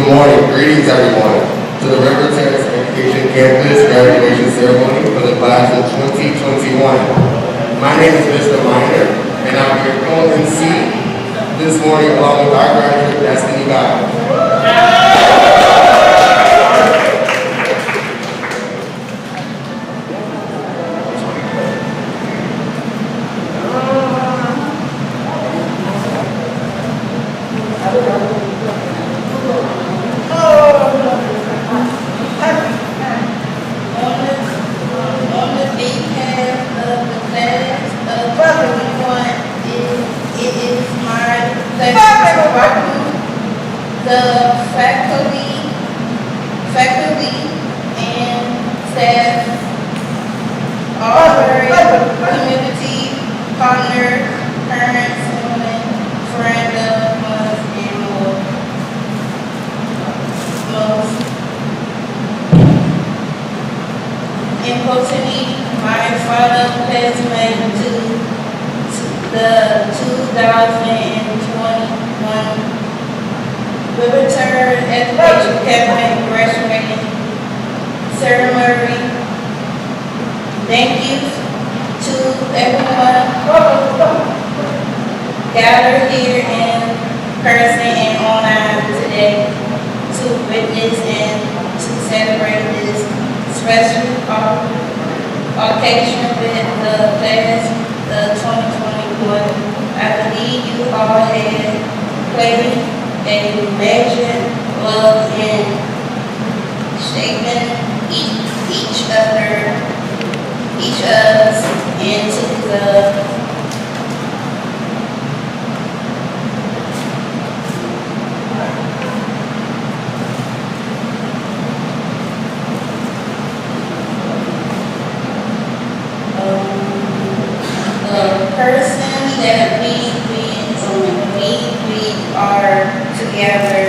Good morning, greetings everyone, to the Terrace Education Campus graduation ceremony for the class of 2021. My name is Mr. Minor, and I'll be your co-MC this morning along with our graduate, Destiny God. The faculty and staff, all community partners, parents, women, friends, loved ones, and more. Most importantly, my father classmate to the 2021 Terrace Education Campaign graduating ceremony. Thank you to everyone gathered here in person and online today to witness and to celebrate this special occasion with the class of 2021. I believe you all have played a major role in shaping each of us into the person that we are together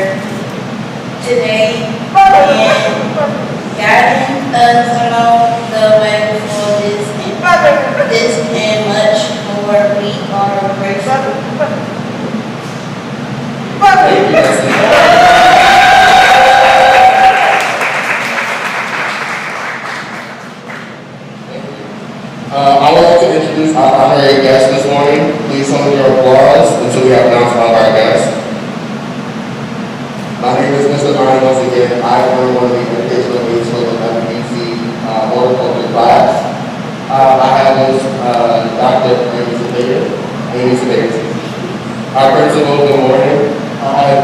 today and guiding us along the way for this and much more. We are grateful. I would like to introduce our honorary guest this morning. Please hold your applause until we have announced all of our guests. My name is Mr. Barney once again. I am one of the educational leads for the WBC horticulture class. I have Ms. Dr. Amy Sedaris. Our principal, good morning. I have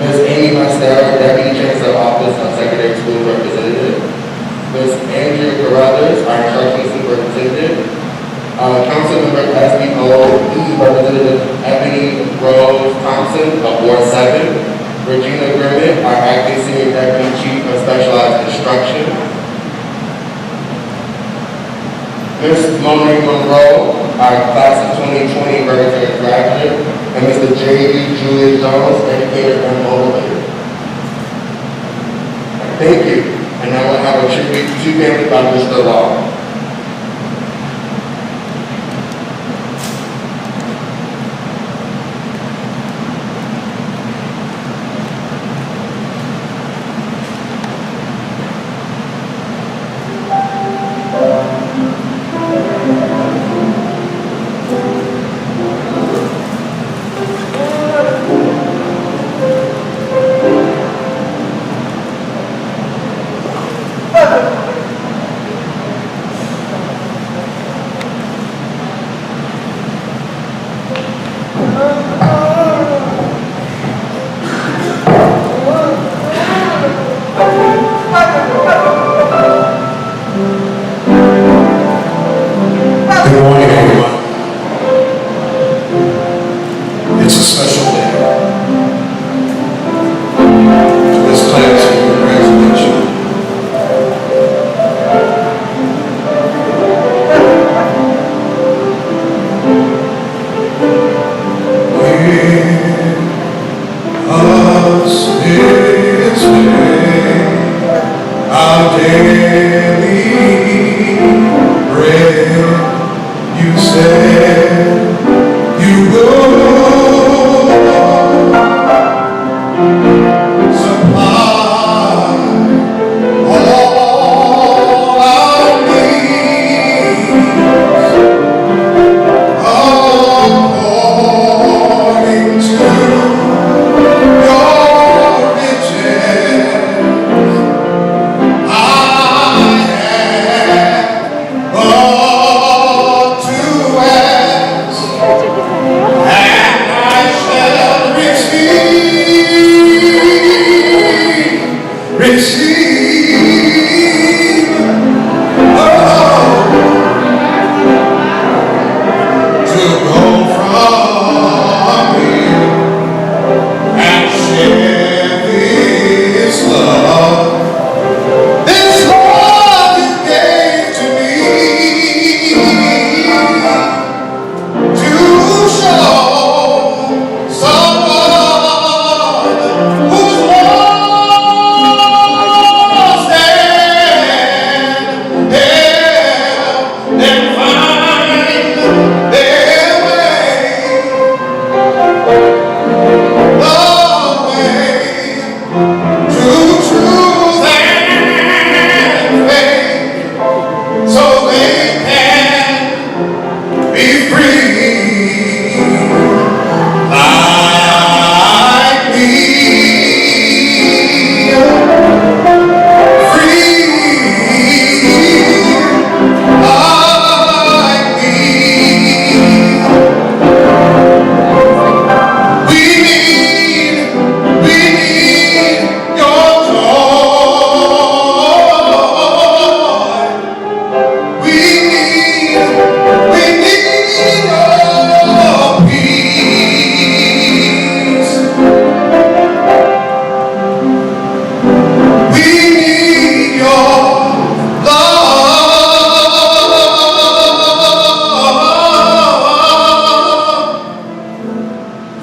Ms. Amy Mastera, Deputy Chancellor Office of Secondary School Representative. Ms. Andrea Carruthers, our Instruction Superintendent. Councilmember SBO, Representative Ebony Rose Thompson of Ward 7. Regina Grimmett, our Acting Senior Deputy Chief of Specialized Instruction. Ms. Monique Monroe, our Class of 2020 Regulatory Graduate. And Mr. J.D. Julius Jones, Educator and Motivator. Thank you. And now we'll have a tribute to family by Mr. Law. Good morning, everyone. It's a special day. This class of graduation. With us this day, our daily bread. You said you go.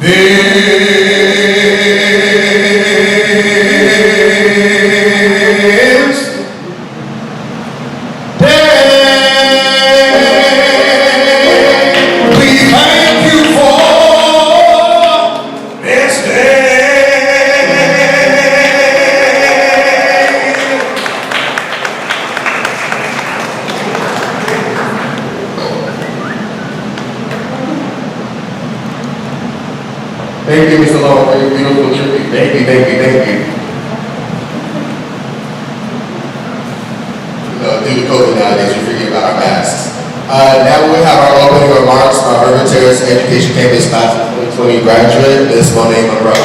We thank you for this day. Thank you, Mr. Long, for your beautiful tribute. Thank you, thank you, thank you. Due to COVID nowadays, we forget about our masks. Now we have our opening remarks from our Urban Terrace Education Campus Class of 2020 graduate, Ms. Monet Monroe.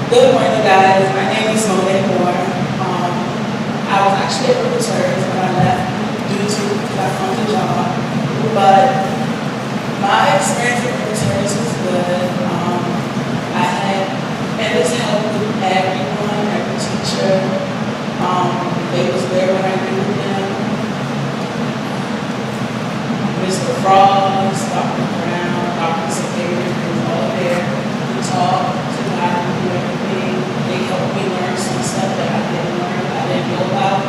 Good morning, guys. My name is Monet Moore. I was actually at Terrace when I left due to I found a job. But my experience at Terrace was good. I had tremendous help with everyone, every teacher. They was there when I needed them. Mr. Frost, Dr. Brown, Dr. Superior, they was all there to talk, to guide me through everything. They helped me learn some stuff that I didn't learn, I didn't know about.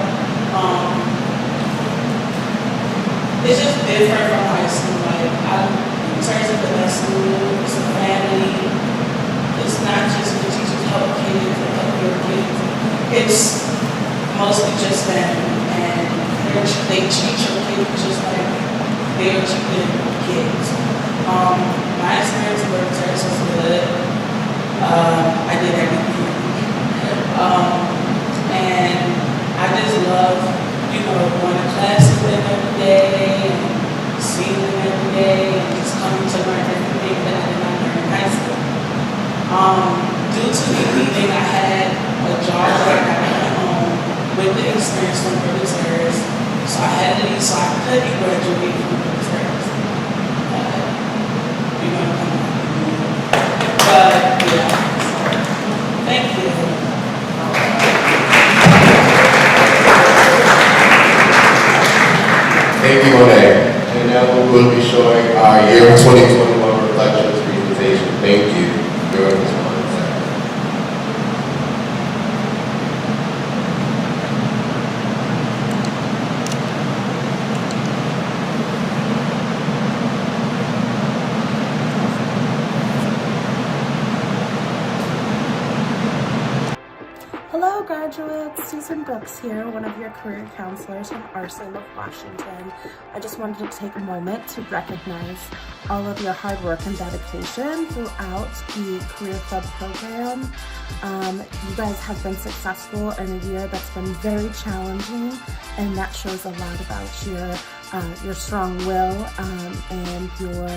It's just different from high school. Like, in terms of the best school, it's a family. It's not just the teachers help kids and help your kids. It's mostly just family. And they treat your kids just like they're treating kids. My experience with Terrace was good. I did everything. And I just love, going to class with them every day, and seeing them every day, and just coming to learn everything that I did not learn in high school. Due to me leaving, I had a job that I went home with the experience from Urban Terrace. So I had to leave, so I couldn't graduate from Urban Terrace. But, yeah. Thank you. Thank you, Monet. And now we will be showing our year 2021 reflections presentation. Thank you. You're on this one. Hello graduates, Susan Brooks here, one of your career counselors from Arsenal of Washington. I just wanted to take a moment to recognize all of your hard work and dedication throughout the Career Club program. You guys have been successful in a year that's been very challenging, and that shows a lot about your strong will and your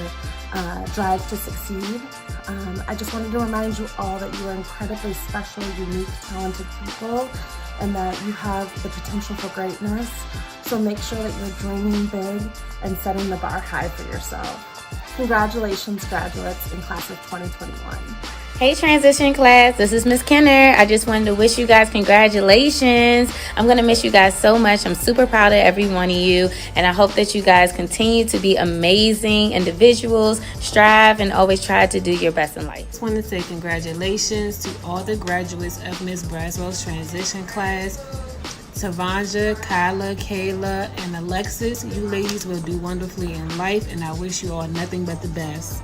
drive to succeed. I just wanted to remind you all that you are incredibly special, unique, talented people, and that you have the potential for greatness. So make sure that you're dreaming big and setting the bar high for yourself. Congratulations, graduates in class of 2021. Hey transition class, this is Miss Kenner. I just wanted to wish you guys congratulations. I'm going to miss you guys so much. I'm super proud of every one of you, and I hope that you guys continue to be amazing individuals, strive, and always try to do your best in life. I just want to say congratulations to all the graduates of Miss Braswell's transition class. Tavanja, Kyla, Kayla, and Alexis, you ladies will do wonderfully in life, and I wish you all nothing but the best.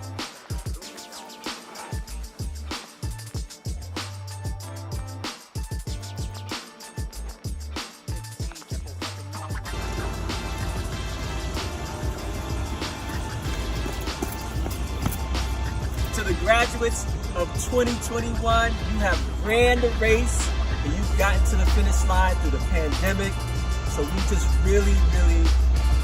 To the graduates of 2021, you have ran the race and you've gotten to the finish line through the pandemic. So we just really, really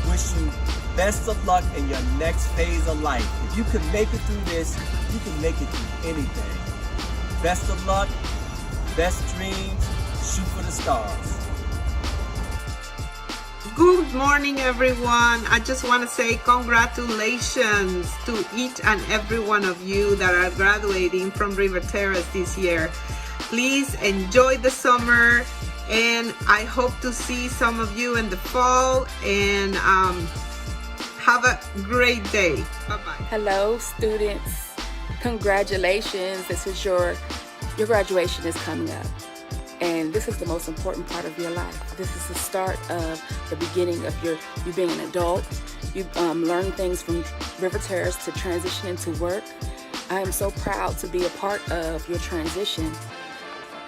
wish you best of luck in your next phase of life. If you can make it through this, you can make it through anything. Best of luck, best dreams, shoot for the stars. Good morning, everyone. I just want to say congratulations to each and every one of you that are graduating from River Terrace this year. Please enjoy the summer, and I hope to see some of you in the fall, and have a great day. Bye-bye. Hello, students. Congratulations. This is your graduation is coming up. And this is the most important part of your life. This is the start of the beginning of you being an adult. You learn things from River Terrace to transition into work. I am so proud to be a part of your transition.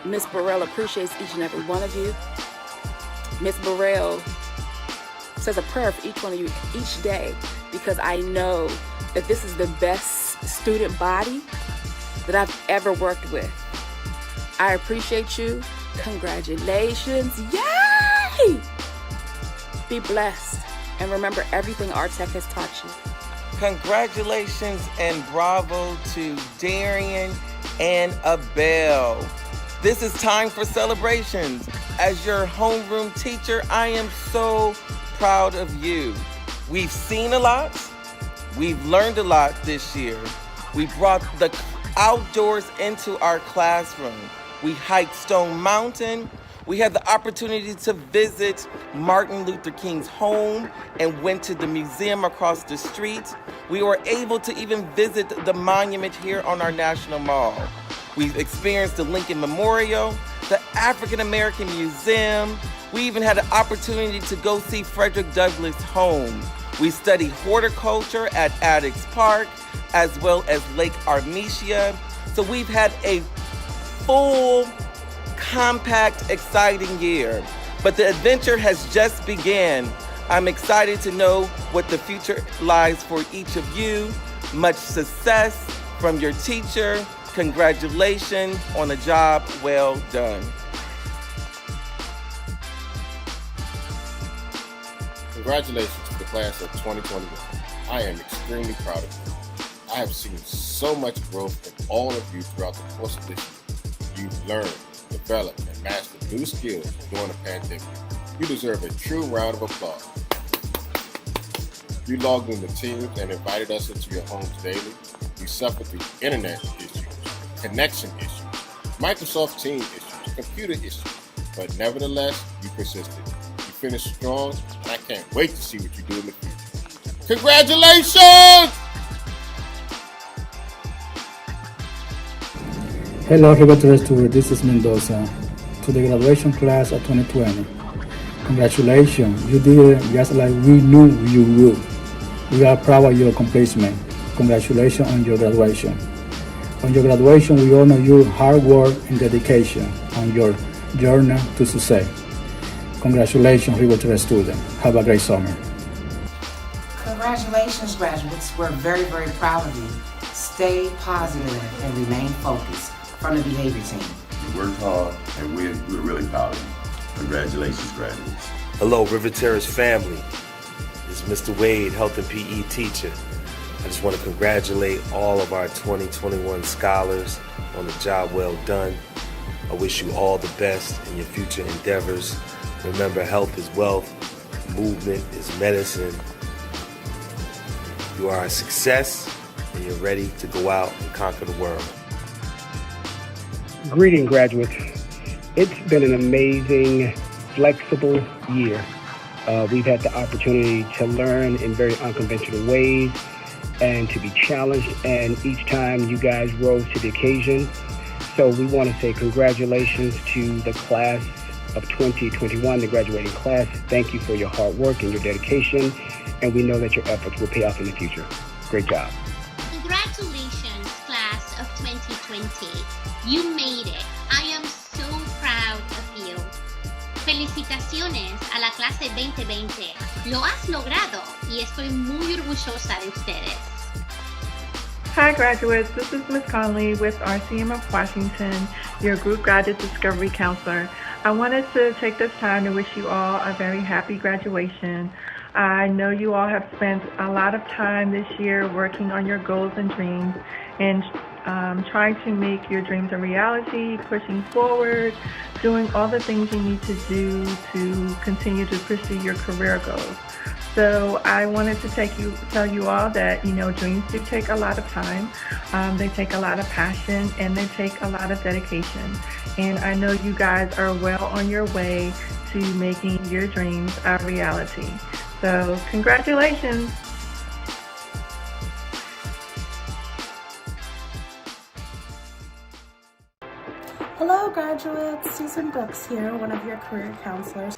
Miss Burrell appreciates each and every one of you. Miss Burrell says a prayer for each one of you each day, because I know that this is the best student body that I've ever worked with. I appreciate you. Congratulations. Yay! Be blessed. And remember everything Art Tech has taught you. Congratulations and bravo to Darian and Abel. This is time for celebrations. As your homeroom teacher, I am so proud of you. We've seen a lot. We've learned a lot this year. We brought the outdoors into our classroom. We hiked Stone Mountain. We had the opportunity to visit Martin Luther King's home and went to the museum across the street. We were able to even visit the monument here on our National Mall. We've experienced the Lincoln Memorial, the African American Museum. We even had an opportunity to go see Frederick Douglass' home. We studied horticulture at Addicts Park, as well as Lake Artesia. So we've had a full, compact, exciting year. But the adventure has just begun. I'm excited to know what the future lies for each of you. Much success from your teacher. Congratulations on a job well done. Congratulations to the class of 2021. I am extremely proud of you. I have seen so much growth in all of you throughout the course of this year. You've learned, developed, and mastered new skills during the pandemic. You deserve a true round of applause. You logged into Teams and invited us into your homes daily. You suffered through internet issues, connection issues, Microsoft Teams issues, computer issues, but nevertheless, you persisted. You finished strong, and I can't wait to see what you do in the future. Congratulations! Hello, River Terrace Tour. This is Mendoza. To the graduation class of 2020. Congratulations. You did it just like we knew you would. We are proud of your accomplishment. Congratulations on your graduation. On your graduation, we honor your hard work and dedication on your journey to success. Congratulations, River Terrace student. Have a great summer. Congratulations, graduates. We're very, very proud of you. Stay positive and remain focused. From the behavior team. You worked hard, and we're really proud of you. Congratulations, graduates. Hello, River Terrace family. This is Mr. Wade, health and PE teacher. I just want to congratulate all of our 2021 scholars on the job well done. I wish you all the best in your future endeavors. Remember, health is wealth, movement is medicine. You are a success, and you're ready to go out and conquer the world. Greetings, graduates. It's been an amazing, flexible year. We've had the opportunity to learn in very unconventional ways and to be challenged, and each time you guys rose to the occasion. So we want to say congratulations to the class of 2021, the graduating class. Thank you for your hard work and your dedication, and we know that your efforts will pay off in the future. Great job. Congratulations, class of 2020. You made it. I am so proud of you. Felicitaciones a la clase 2020. Lo has logrado y estoy muy orgullosa de ustedes. Hi graduates, this is Ms. Conley with RCM of Washington, your group graduate discovery counselor. I wanted to take this time to wish you all a very happy graduation. I know you all have spent a lot of time this year working on your goals and dreams, and trying to make your dreams a reality, pushing forward, doing all the things you need to do to continue to pursue your career goals. So I wanted to tell you all that, dreams do take a lot of time. They take a lot of passion and they take a lot of dedication. And I know you guys are well on your way to making your dreams a reality. So congratulations. Hello, graduates. Susan Brooks here, one of your career counselors.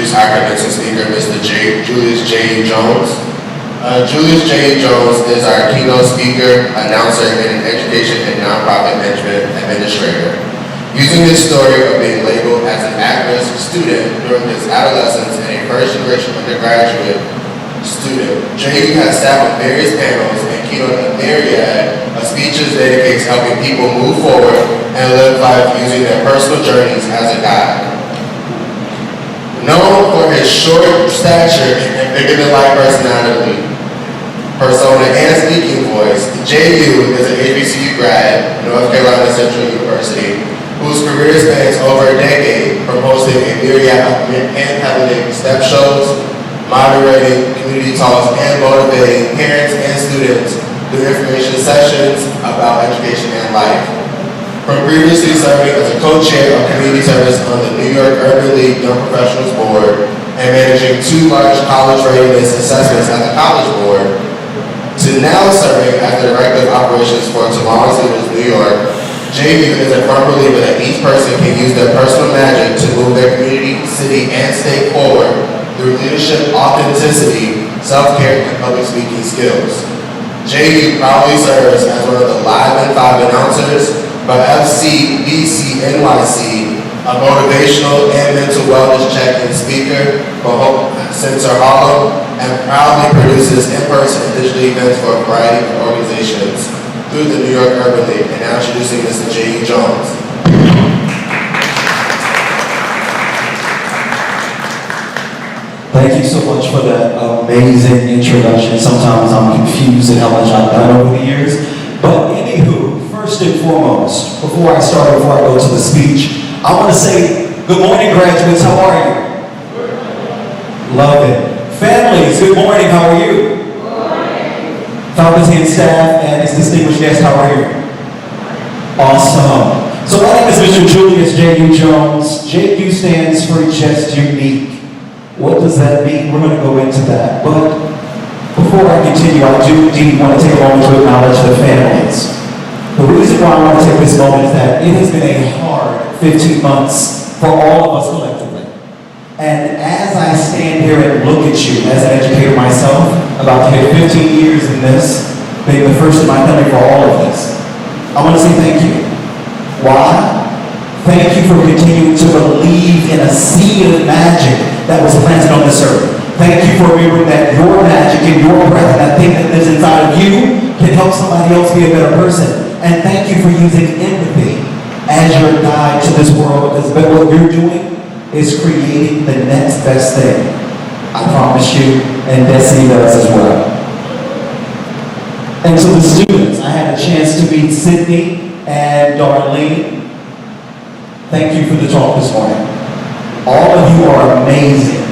introduce our commencement speaker, Mr. Julius J. Jones. Julius J. Jones is our keynote speaker, announcer, and an education and nonprofit management administrator. Using his story of being labeled as an at-risk student during his adolescence and a first-generation undergraduate student, J.U. has sat on various panels and keynoted a myriad of speeches dedicated to helping people move forward and live life using their personal journeys as a guide. Known for his short stature and bigger-than-life persona and speaking voice, J.U. is an HBCU grad, North Carolina Central University, whose career spans over a decade, from hosting a myriad of panhellenic step shows, moderating community talks, and motivating parents and students through information sessions about education and life. From previously serving as a co-chair of community service on the New York Urban League Young Professionals Board and managing 2 large college readiness assessments at the College Board, to now serving as the Director of Operations for Tomorrow's Leaders New York, J.U. is a firm believer that each person can use their personal magic to move their community, city, and state forward through leadership, authenticity, self-care, and public speaking skills. J.U. proudly serves as one of the Live and 5 announcers for FCBC NYC, a motivational and mental wellness check-in speaker for Hope Center Harlem, and proudly produces in-person and digital events for a variety of organizations through the New York Urban League. And now introducing Mr. J.U. Jones. Thank you so much for that amazing introduction. Sometimes I'm confused at how much I've done over the years. But anywho, first and foremost, before I go to the speech, I want to say, good morning, graduates. How are you? Love it. Families, good morning. How are you? Faculty and staff and its distinguished guests, how are you? Awesome. So my name is Mr. Julius J.U. Jones. J.U. stands for just unique. What does that mean? We're going to go into that. But before I continue, I do indeed want to take a moment to acknowledge the families. The reason why I want to take this moment is that it has been a hard 15 months for all of us collectively. And as I stand here and look at you as an educator myself, about to hit 15 years in this, being the first in my family for all of this, I want to say thank you. Why? Thank you for continuing to believe in a seed of magic that was planted on this earth. Thank you for remembering that your magic and your breath, that thing that lives inside of you, can help somebody else be a better person. And thank you for using empathy as your guide to this world, because what you're doing is creating the next best thing. I promise you, and Destiny does as well. And to the students, I had a chance to meet Sydney and Darlene. Thank you for the talk this morning. All of you are amazing.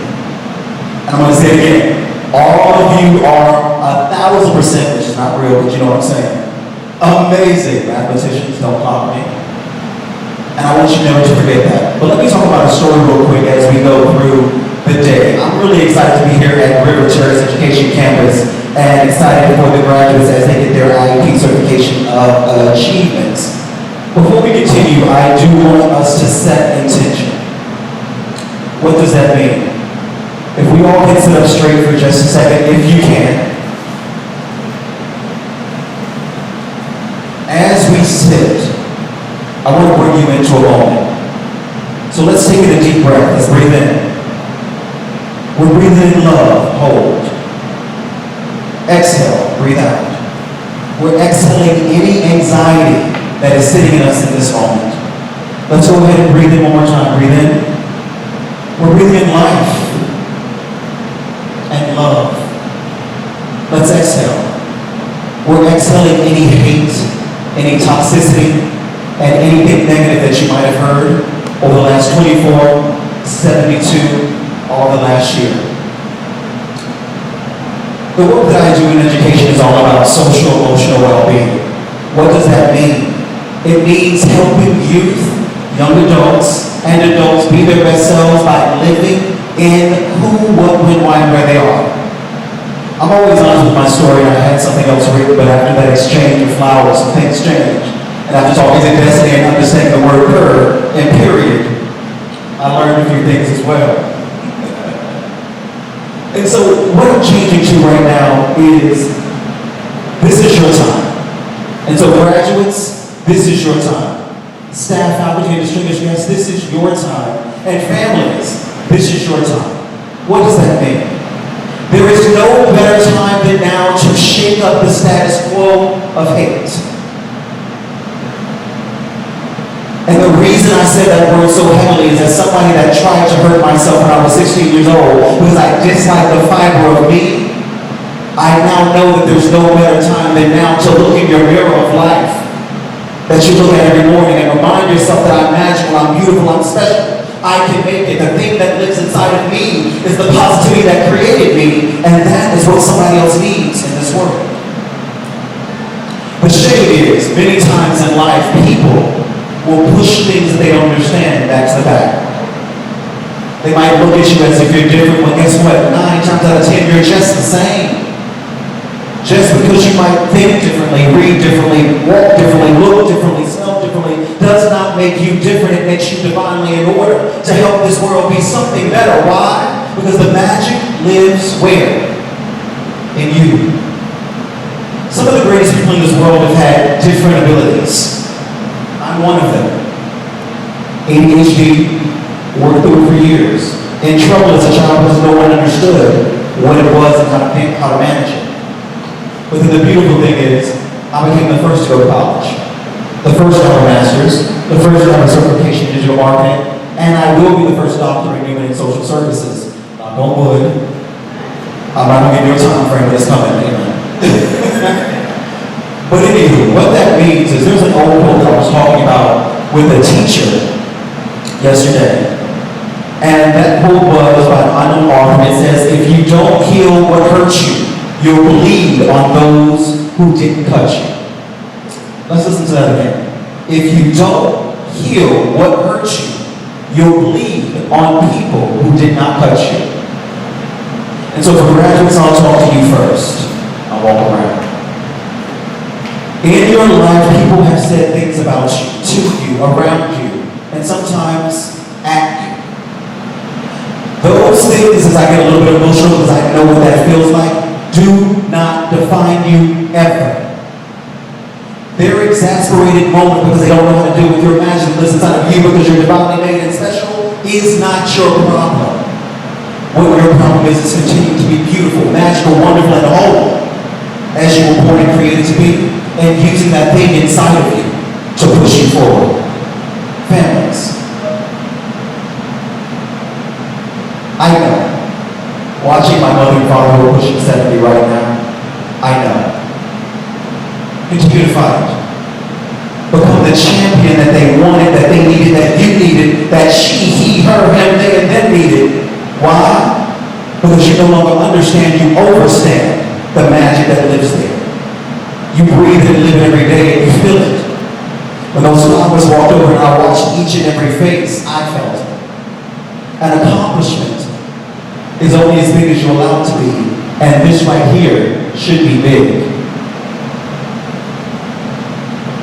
And I'm going to say it again. All of you are 1,000%, which is not real, but you know what I'm saying. Amazing. Mathematicians, don't clock me. And I want you never to forget that. But let me talk about a story real quick as we go through the day. I'm really excited to be here at River Terrace Education Campus and excited for the graduates as they get their IEP certification of achievements. Before we continue, I do want us to set intention. What does that mean? If we all can sit up straight for just a second, if you can. As we sit, I want to bring you into a moment. So let's take a deep breath. Let's breathe in. We're breathing in love. Hold. Exhale. Breathe out. We're exhaling any anxiety that is sitting in us in this moment. Let's go ahead and breathe in one more time. Breathe in. We're breathing in life and love. Let's exhale. We're exhaling any hate, any toxicity, and anything negative that you might have heard over the last 24, 72, or the last year. The work that I do in education is all about social emotional well-being. What does that mean? It means helping youth, young adults, and adults be their best selves by living in who, what, when, why, and where they are. I'm always honest with my story, and I had something else written, but after that exchange of flowers, some things changed. And after talking to Destiny and understanding the word her and period, I learned a few things as well. And so what I'm changing to right now is, this is your time. And so graduates, this is your time. Staff, faculty, and distinguished guests, this is your time. And families, this is your time. What does that mean? There is no better time than now to shake up the status quo of hate. And the reason I said that word so heavily is as somebody that tried to hurt myself when I was 16 years old because I disliked the fiber of me. I now know that there's no better time than now to look in your mirror of life that you look at every morning and remind yourself that I'm magical, I'm beautiful, I'm special. I can make it. The thing that lives inside of me is the positivity that created me, and that is what somebody else needs in this world. The shame is, many times in life, people will push things that they don't understand back to the back. They might look at you as if you're different, but guess what? 9 times out of 10, you're just the same. Just because you might think differently, read differently, walk differently, look differently, smell differently, does not make you different. It makes you divinely in order to help this world be something better. Why? Because the magic lives where? In you. Some of the greatest people in this world have had different abilities. I'm one of them. ADHD, worked through it for years. In trouble as a child because no one understood what it was and how to manage it. But then the beautiful thing is, I became the first to go to college. The first to have a master's, the first to have a certification in digital marketing, and I will be the first doctor in human and social services. Knock on wood. I'm not going to give you a time frame, but it's coming, amen. But anywho, what that means is there's an old quote that I was talking about with a teacher yesterday. And that quote was by an unknown author. It says, if you don't heal what hurts you, you'll bleed on those who didn't cut you. Let's listen to that again. If you don't heal what hurts you, you'll bleed on people who did not cut you. And so for graduates, I'll talk to you first. I'll walk around. In your life, people have said things about you, to you, around you, and sometimes at you. Those things, as I get a little bit emotional because I know what that feels like, do not define you ever. Their exasperated moment because they don't know how to do with your magic lives inside of you because you're divinely made and special is not your problem. What your problem is continuing to be beautiful, magical, wonderful, and whole as you were born and created to be, and using that thing inside of you to push you forward. Families. I know. Watching my mother and father who are pushing 70 right now, I know. Continue to fight. Become the champion that they wanted, that they needed, that you needed, that she, he, her, him, they, and them needed. Why? Because you no longer understand, you overstand the magic that lives there. You breathe it and live it every day, and you feel it. When those flowers walked over and I watched each and every face, I felt it. An accomplishment is only as big as you allow it to be, and this right here should be big.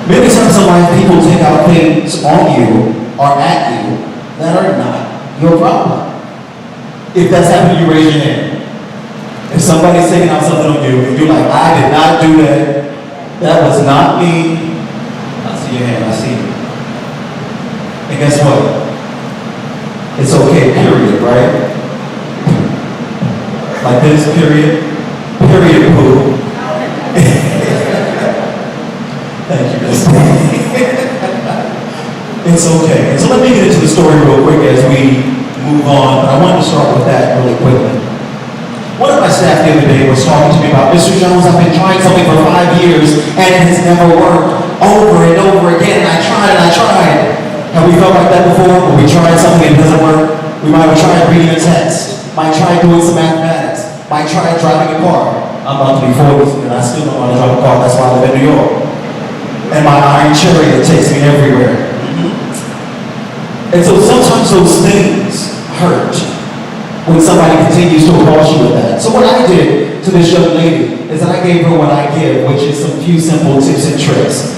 Many times in life, people take out things on you or at you that are not your problem. If that's happening, you raise your hand. If somebody's taking out something on you, and you're like, I did not do that, that was not me, I see your hand, I see it. And guess what? It's okay, period, right? Like this, period poo. Thank you, Miss. It's okay. And so let me get into the story real quick as we move on, but I wanted to start with that really quickly. One of my staff the other day was talking to me about, Mr. Jones, I've been trying something for 5 years and it has never worked. Over and over again, and I tried. Have we felt like that before? When we tried something and it doesn't work? We might have tried reading a text, might try doing some mathematics, might try driving a car. I'm about to be 40 and I still don't want to drive a car, that's why I live in New York. And my iron chariot takes me everywhere. And so sometimes those things hurt when somebody continues to approach you with that. So what I did to this young lady is that I gave her what I give, which is some few simple tips and tricks.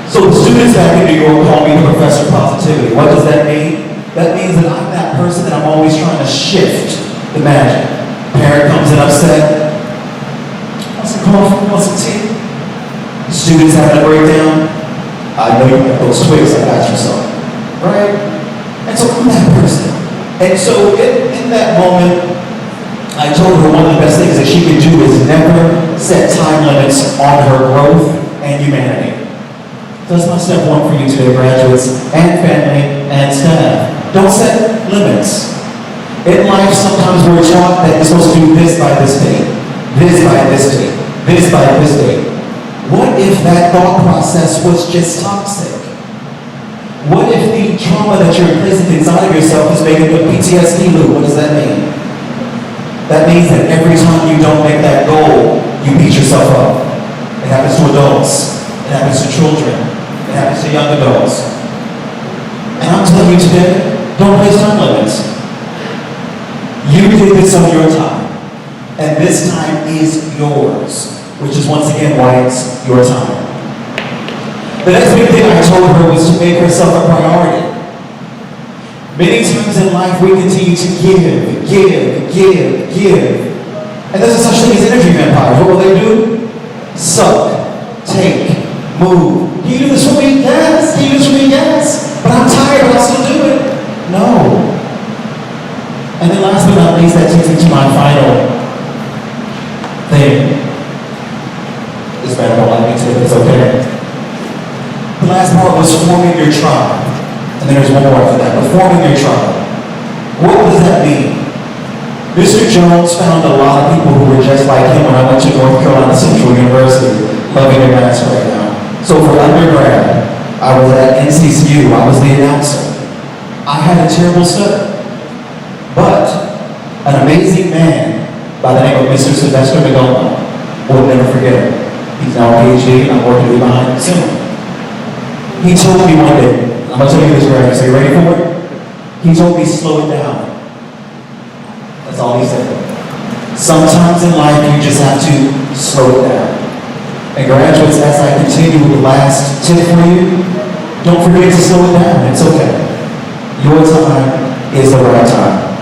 So the students back in New York call me the Professor of Positivity. What does that mean? That means that I'm that person that I'm always trying to shift the magic. Parent comes in upset. Want some coffee? Want some tea? Students having a breakdown. I know you got those twigs. I got you some. Right? And so I'm that person. And so in that moment, I told her one of the best things that she could do is never set time limits on her growth and humanity. So that's my step one for you today, graduates and family and staff. Don't set limits. In life, sometimes we're taught that you're supposed to do this by this date, this by this date, this by this date. What if that thought process was just toxic? What if the trauma that you're placing inside of yourself is making a PTSD loop? What does that mean? That means that every time you don't make that goal, you beat yourself up. It happens to adults. It happens to children. It happens to young adults. And I'm telling you today, don't place time limits. You did this on your time. And this time is yours. Which is once again why it's your time. The next big thing I told her was to make herself a priority. Many times in life we continue to give. And there's a such thing as energy vampires. What will they do? Suck, take, move. Can you do this for me? Yes. Can you do this for me? Yes. But I'm tired, but I'll still do it. No. And then last but not least, that takes me to my final thing. This man don't like me today, it's okay. The last part was forming your tribe. And then there's one more after that, but forming your tribe. What does that mean? Mr. Jones found a lot of people who were just like him when I went to North Carolina Central University, loving your maths right now. So for undergrad, I was at NCCU, I was the announcer. I had a terrible study. But an amazing man by the name of Mr. Sylvester McGowan will never forget it. He's now a PhD, and I'm working behind him soon. He told me one day, I'm going to tell you this right, so you ready for it? He told me, slow it down. That's all he said. Sometimes in life, you just have to slow it down. And graduates, as I continue with the last tip for you, don't forget to slow it down. It's okay. Your time is the right time.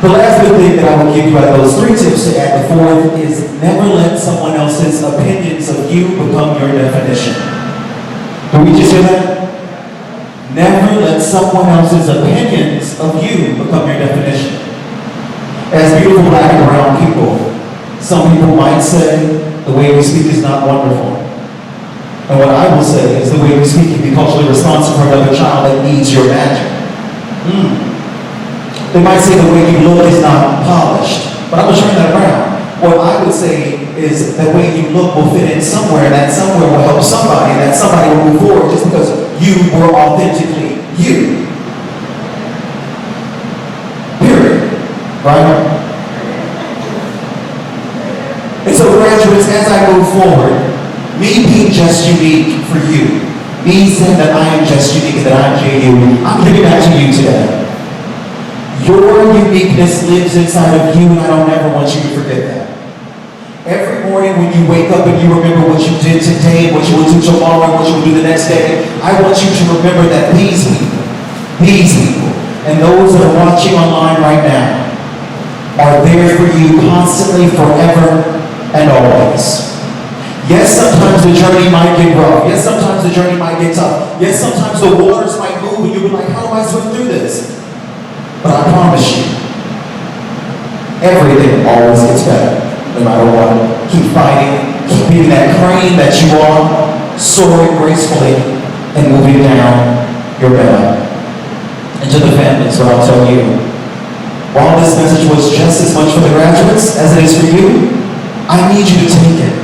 The last good thing that I will give you out of those 3 tips to add, the fourth, is never let someone else's opinions of you become your definition. Did we just hear that? Never let someone else's opinions of you become your definition. As beautiful black and brown people, some people might say the way we speak is not wonderful. And what I will say is the way we speak can be culturally responsive for another child that needs your magic. They might say the way you look is not polished, but I'm going to turn that around. What I would say is the way you look will fit in somewhere, and that somewhere will help somebody, and that somebody will move forward just because you were authentically you. Period. Right? And so graduates, as I move forward, me being just unique for you, me saying that I am just unique and that I'm genuine, I'm giving that to you today. Your uniqueness lives inside of you, and I don't ever want you to forget that. Every morning when you wake up and you remember what you did today, what you will do tomorrow, and what you will do the next day, I want you to remember that these people, and those that are watching online right now, are there for you constantly, forever, and always. Yes, sometimes the journey might get rough. Yes, sometimes the journey might get tough. Yes, sometimes the waters might move, and you'll be like, how do I swim through this? But I promise you, everything always gets better, no matter what. Keep fighting, keep being that crane that you are, soaring gracefully and moving down your belly. And to the families, what I'll tell you, while this message was just as much for the graduates as it is for you, I need you to take it.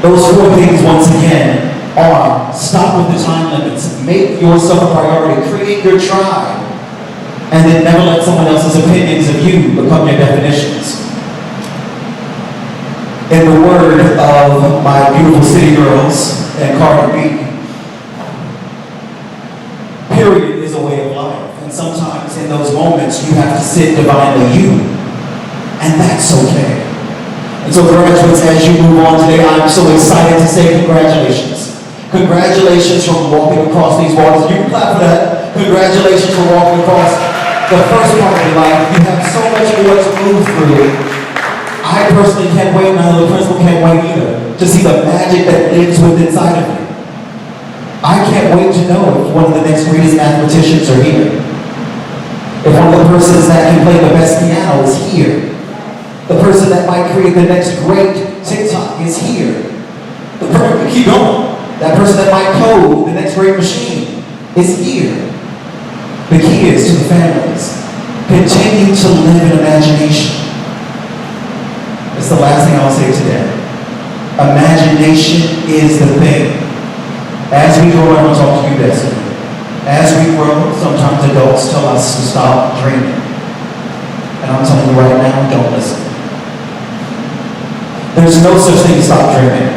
Those 4 things, once again, are stop with the time limits, make yourself a priority, create your tribe, and then never let someone else's opinions of you become your definitions. In the word of my beautiful city girls and Cardi B, period is a way of life. And sometimes in those moments you have to sit divinely you. And that's okay. And so graduates, as you move on today, I'm so excited to say congratulations. Congratulations for walking across these waters. You can clap for that. Congratulations for walking across the first part of your life, you have so much more to move through. I personally can't wait, and I know the principal can't wait either, to see the magic that lives within inside of you. I can't wait to know if one of the next greatest mathematicians are here. If one of the persons that can play the best piano is here. The person that might create the next great TikTok is here. Keep going. That person that might code the next great machine is here. The key is to the families. Continue to live in imagination. It's the last thing I'll say today. Imagination is the thing. As we grow, I want to talk to you, Destiny. As we grow, sometimes adults tell us to stop dreaming. And I'm telling you right now, don't listen. There's no such thing as stop dreaming.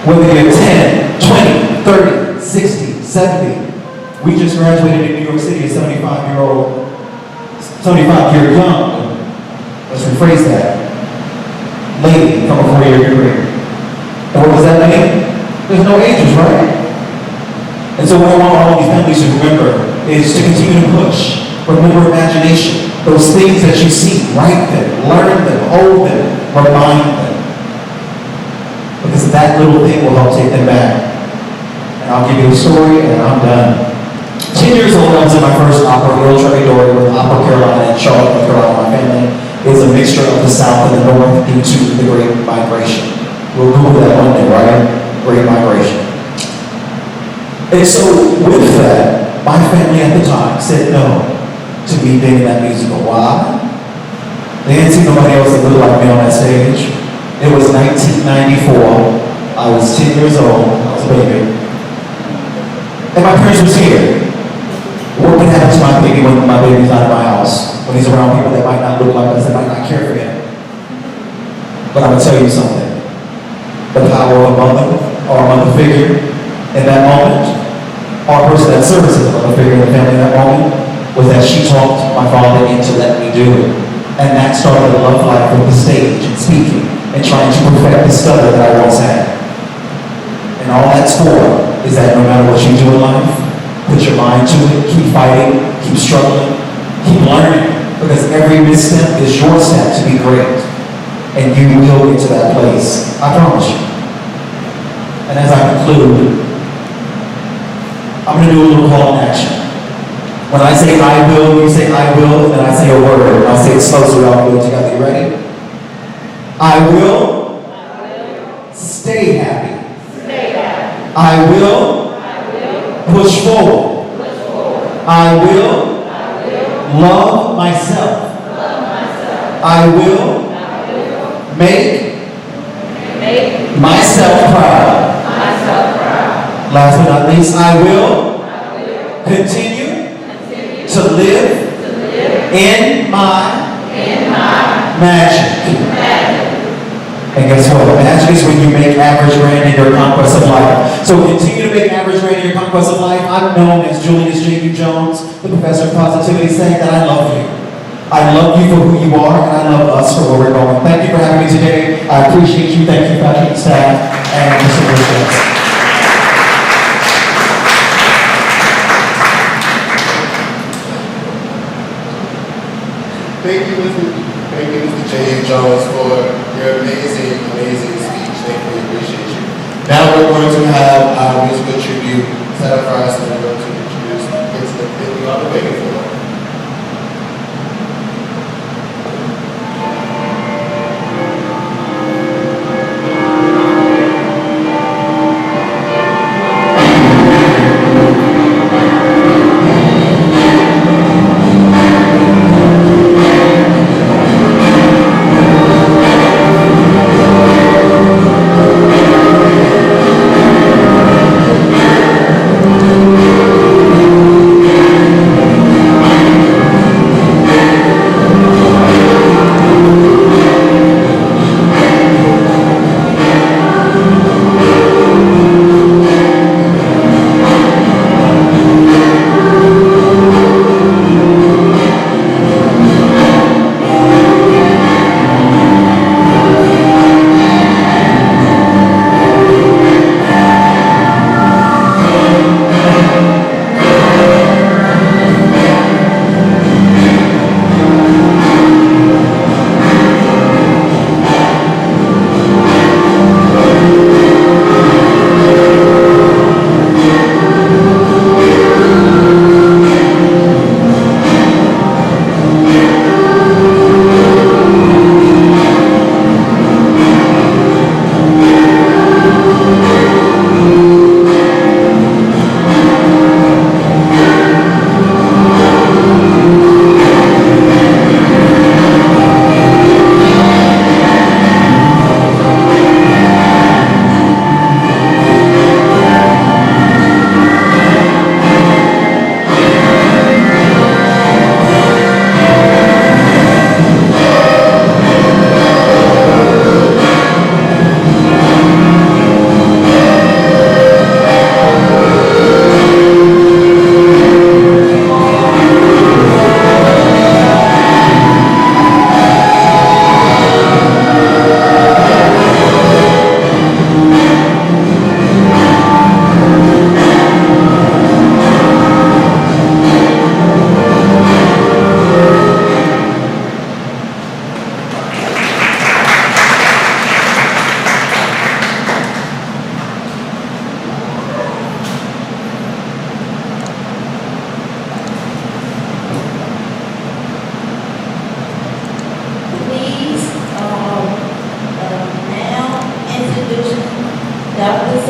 Whether you're 10, 20, 30, 60, 70. We just graduated in New York City, a 75-year young, let's rephrase that, lady from a 4-year degree. And what does that mean? There's no ages, right? And so what I want all of these families to remember is to continue to push. Remember imagination. Those things that you see, write them, learn them, hold them, remind them. Because that little thing will help take them back. And I'll give you a story and I'm done. 10 years old, I was in my first opera, Il Trovatore, with Opera Carolina and Charlotte, North Carolina. My family is a mixture of the South and the North due to the Great Migration. We'll Google that one day, right? Great Migration. And so, with that, my family at the time said no to me being in that musical. Why? They hadn't seen nobody else that looked like me on that stage. It was 1994. I was 10 years old. I was a baby. And my parents was here. What can happen to my baby when my baby's not in my house? When he's around people that might not look like us, that might not care for him. But I'm going to tell you something. The power of a mother or a mother figure in that moment, or a person that serves as a mother figure in the family in that moment, was that she talked my father into letting me do it. And that started a love life with the stage and speaking and trying to perfect the stutter that I once had. And all that's for is that no matter what you do in life, put your mind to it, keep fighting, keep struggling, keep learning, because every misstep is your step to be great. And you will get to that place. I promise you. And as I conclude, I'm going to do a little call to action. When I say I will, you say I will, and then I say a word. And I'll say it slow so we all do it together. You ready? I will stay happy. I will push forward. I will love myself. I will make myself proud. Last but not least, I will continue to live in my magic. And guess what? Magic is when you make average grand in your conquest of life. So continue to make average grand in your conquest of life. I'm known as Julius J.U. Jones, the professor of positivity, saying that I love you. I love you for who you are, and I love us for where we're going. Thank you for having me today. I appreciate you. Thank you, faculty and staff, and Mr. Richards. Thank you, Mr. J.U. Jones, for your amazing, amazing speech. Thank you, we appreciate you. Now we're going to have our musical tribute set up for us, and we're going to introduce it's the thing we all been waiting for.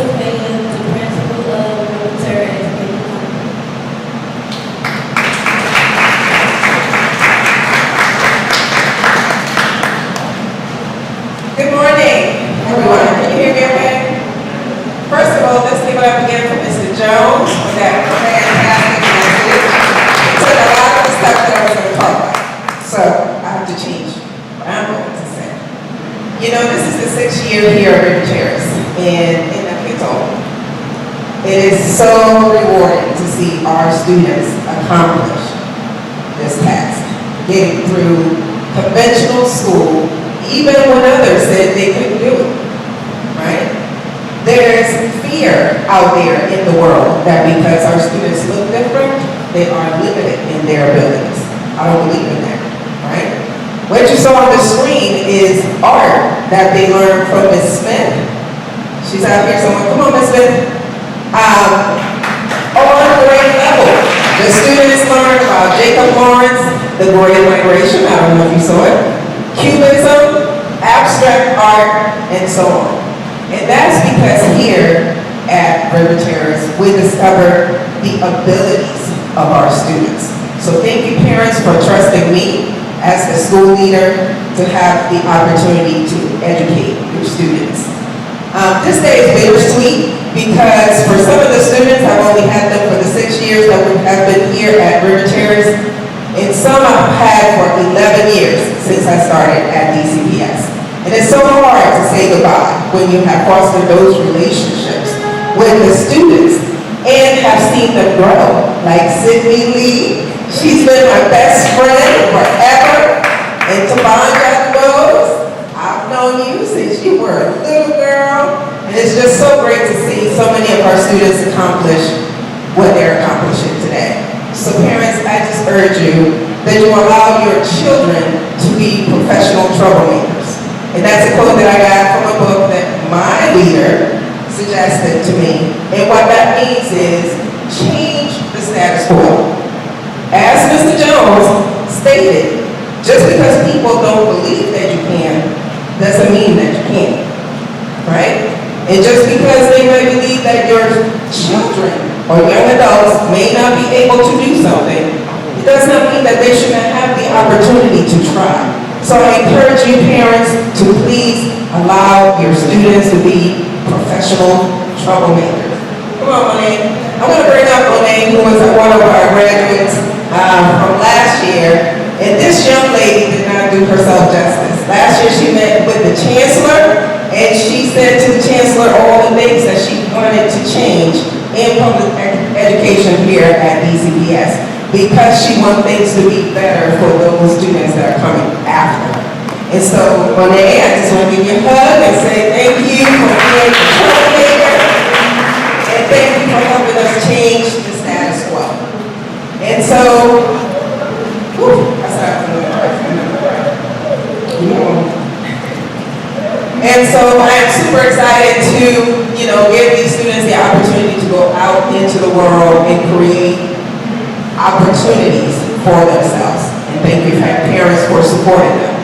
Sophia, the principal of Terrace. Good morning, everyone. Can you hear me okay? First of all, let's give it up again for Mr. Jones for that fantastic message. He took a lot of the stuff that I was going to talk about. So I have to change what I'm going to say. You know, this is the 6th year here at River Terrace, and in the Pittsburgh, it is so rewarding to see our students accomplish this task, getting through conventional school, even when others said they couldn't do it, right? There's fear out there in the world that because our students look different, they are limited in their abilities. I don't believe in that, right? What you saw on the screen is art that they learned from Miss Smith. She's out here somewhere. Come on, Miss Smith. On grade level, the students learned about Jacob Lawrence, the Great Migration. I don't know if you saw it. Cubism, abstract art, and so on. And that's because here at River Terrace, we discovered the abilities of our students. So thank you, parents, for trusting me as the school leader to have the opportunity to educate your students. This day is bittersweet because for some of the students, I've only had them for the 6 years that we have been here at River Terrace, and some I've had for 11 years since I started at DCPS. And it's so hard to say goodbye when you have fostered those relationships with the students and have seen them grow. Like Sydney Lee, she's been my best friend forever. And Tabanja knows, I've known you since you were a little girl. And it's just so great to see so many of our students accomplish what they're accomplishing today. So parents, I just urge you that you allow your children to be professional troublemakers. And that's a quote that I got from a book that my leader suggested to me. And what that means is change the status quo. As Mr. Jones stated, just because people don't believe that you can, doesn't mean that you can't, right? And just because they may believe that your children or young adults may not be able to do something, it does not mean that they shouldn't have the opportunity to try. So I encourage you parents to please allow your students to be professional troublemakers. Come on, Monet. I'm going to bring up Monet, who was one of our graduates from last year. And this young lady did not do herself justice. Last year she met with the chancellor, and she said to the chancellor all the things that she wanted to change in public education here at DCPS, because she wants things to be better for those students that are coming after. And so, Monet, I just want to give you a hug and say thank you for being a troublemaker, and thank you for helping us change the status quo. And so, and so I'm super excited to, give these students the opportunity to go out into the world and create opportunities for themselves. And thank you, parents, for supporting them.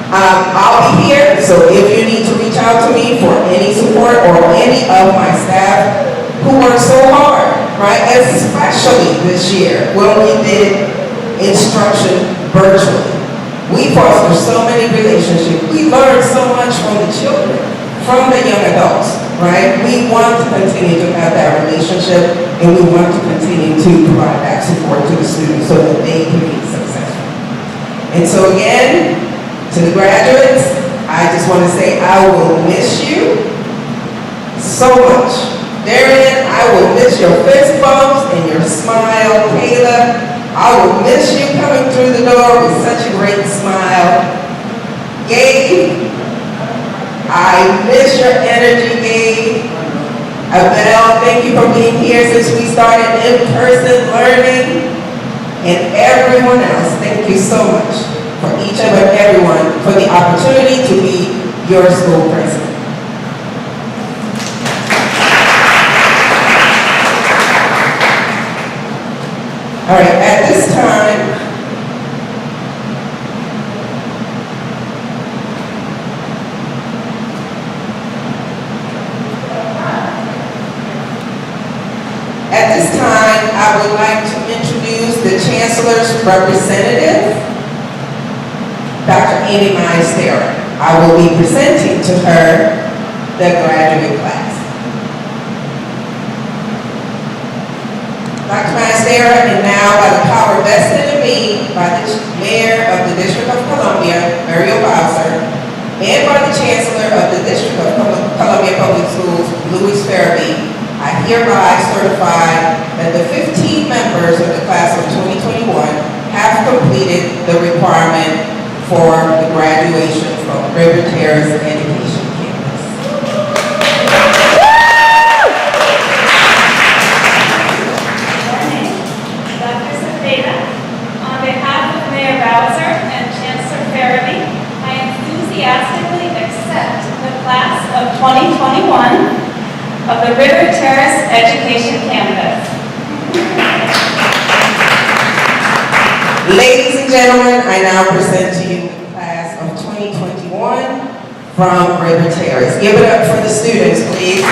I'll be here, so if you need to reach out to me for any support or any of my staff who work so hard, right? Especially this year when we did instruction virtually. We foster so many relationships. We learn so much from the children, from the young adults, right? We want to continue to have that relationship, and we want to continue to provide that support to the students so that they can be successful. And so again, to the graduates, I just want to say I will miss you so much. Darren, I will miss your fist bumps and your smile. Kayla, I will miss you coming through the door with such a great smile. Gabe, I miss your energy, Gabe. Abel, thank you for being here since we started in-person learning. And everyone else, thank you so much for each and everyone for the opportunity to be your school president. All right, at this time, I would like to introduce the Chancellor's representative, Dr. Amy Meistera. I will be presenting to her the graduate class. Dr. Meistera, and now by the power vested in me by the Mayor of the District of Columbia, Muriel Bowser, and by the Chancellor of the District of Columbia Public Schools, Louis Farabee, I hereby certify that the 15 members of the class of 2021 have completed the requirement for the graduation from River Terrace Education Campus. Dr. Cepeda, on behalf of Mayor Bowser and Chancellor Farabee, I enthusiastically accept the class of 2021 of the River Terrace Education Campus. Ladies and gentlemen, I now present to you the class of 2021 from River Terrace. Give it up for the students, please.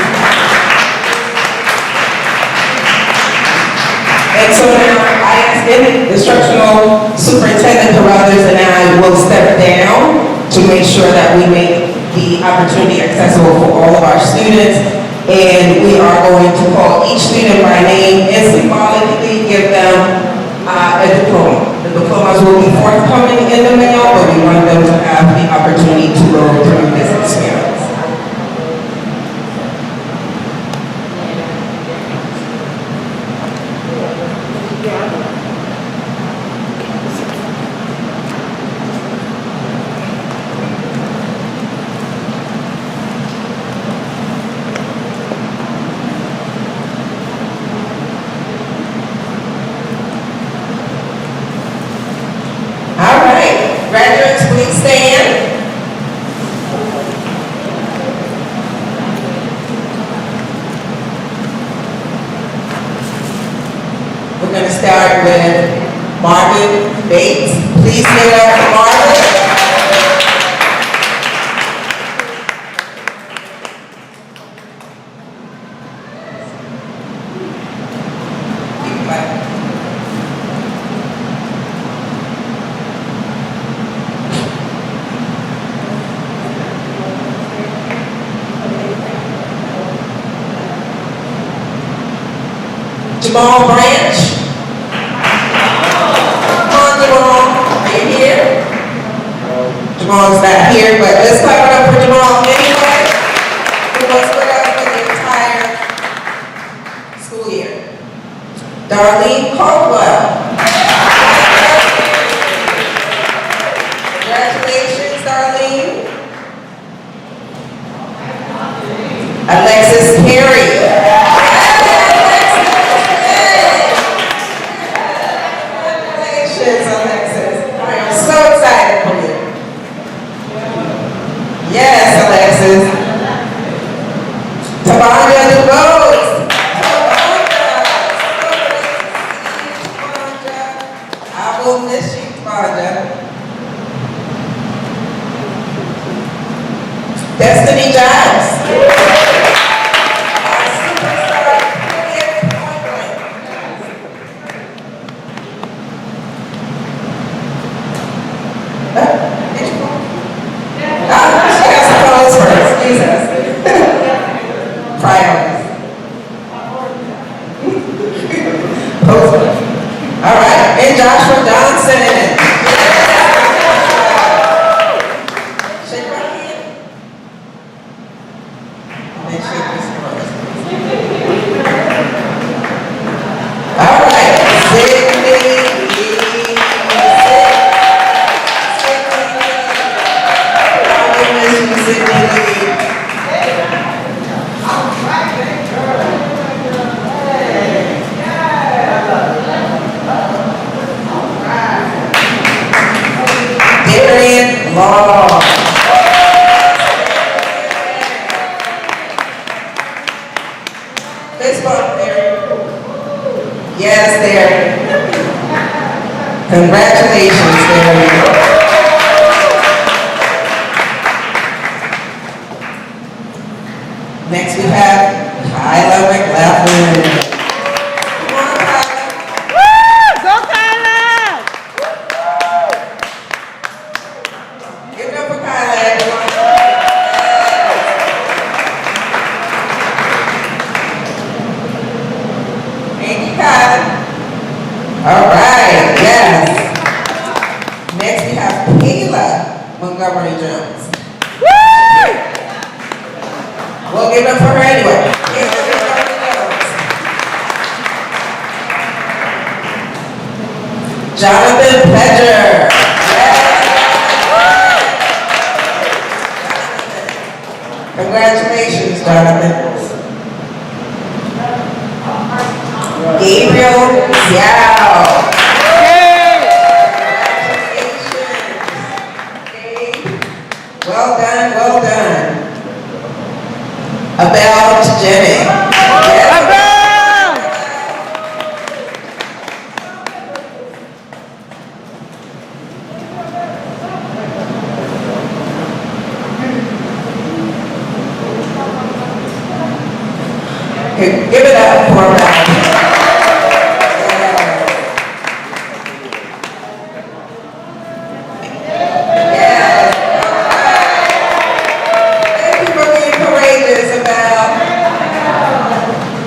And so now I ask the instructional superintendent Carruthers and I will step down to make sure that we make the opportunity accessible for all of our students. And we are going to call each student by name and symbolically give them a diploma. The diplomas will be forthcoming in the mail, but we want them to have the opportunity to go through this experience. Graduates, please stand. We're going to start with Marvin Bates. Please give it up for Marvin. Jamal Branch. Come on, Jamal. Are you here? Jamal's not here, but let's clap it up for Jamal anyway, who was with us for the entire school year. Darlene Caldwell. Congratulations, Darlene. Alexis Perry. Alexis. I am so excited for you. Yes, Alexis. Tabanja DeRose. I will miss you, Tabanja. Destiny Giles. All right, and Joshua Johnson. Shake my hand. And shake this first. All right, Law. Fist bump there. Yes, there. Congratulations, there. Next we have Kyla McLaughlin. Come on, Kyla. All right, yes. Next we have Kayla Montgomery Jones. We'll give it up for her anyway. Kayla Montgomery Jones. Jonathan Pledger. Congratulations, Jonathan. Gabriel Xiao. Well done, well done. Abel Jenny. Give it up for Abel.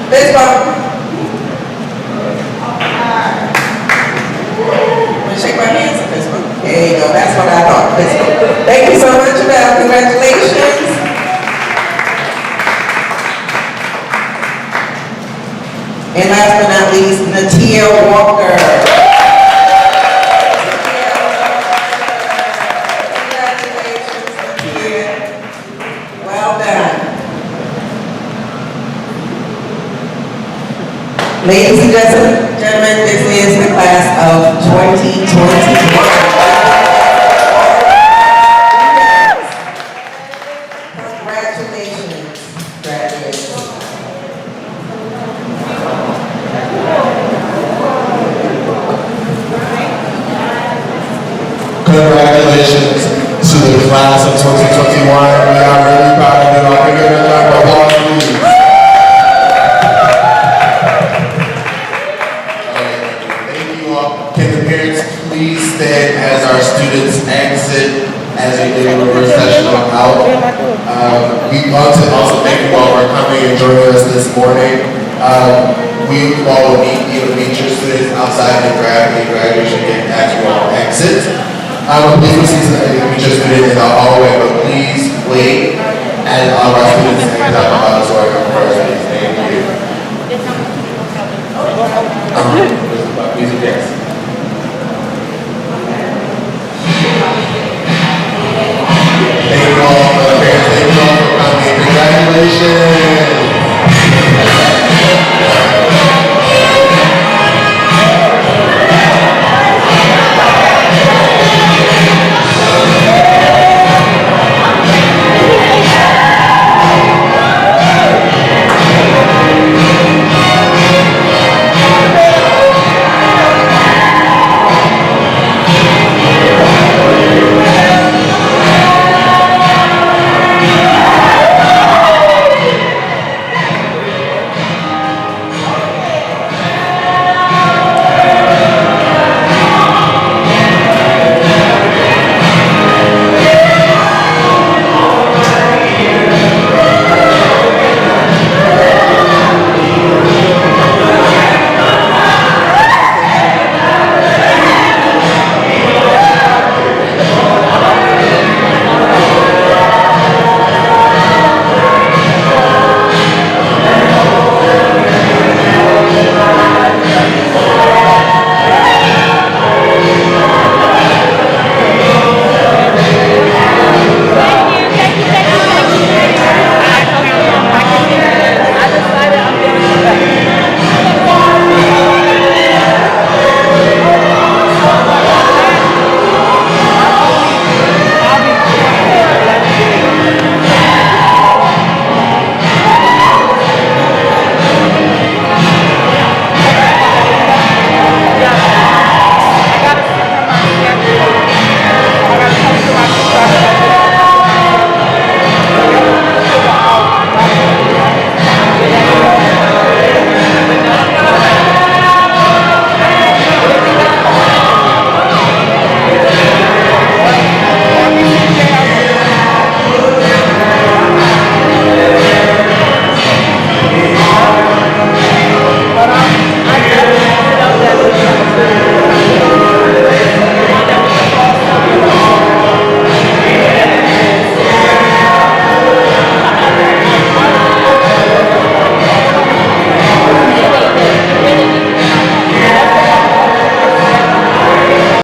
This one. Shake my hands at this one. There you go. That's what I thought. This one. Thank you so much, Abel. Congratulations. And last but not least, Natia Walker. Congratulations, Natia. Well done. Ladies and gentlemen, this is the class of 2021. Congratulations, graduates. Congratulations to the class of 2021. We are really proud of you all. Can we give a round of applause, please? Can the parents please stand as our students exit as we do a reverse session out? We want to also thank you all for coming and joining us this morning. We all will meet your students outside the graduation and as you all exit. Please proceed to meet your student in the hallway, but please wait as all of our students exit out of the auditorium first.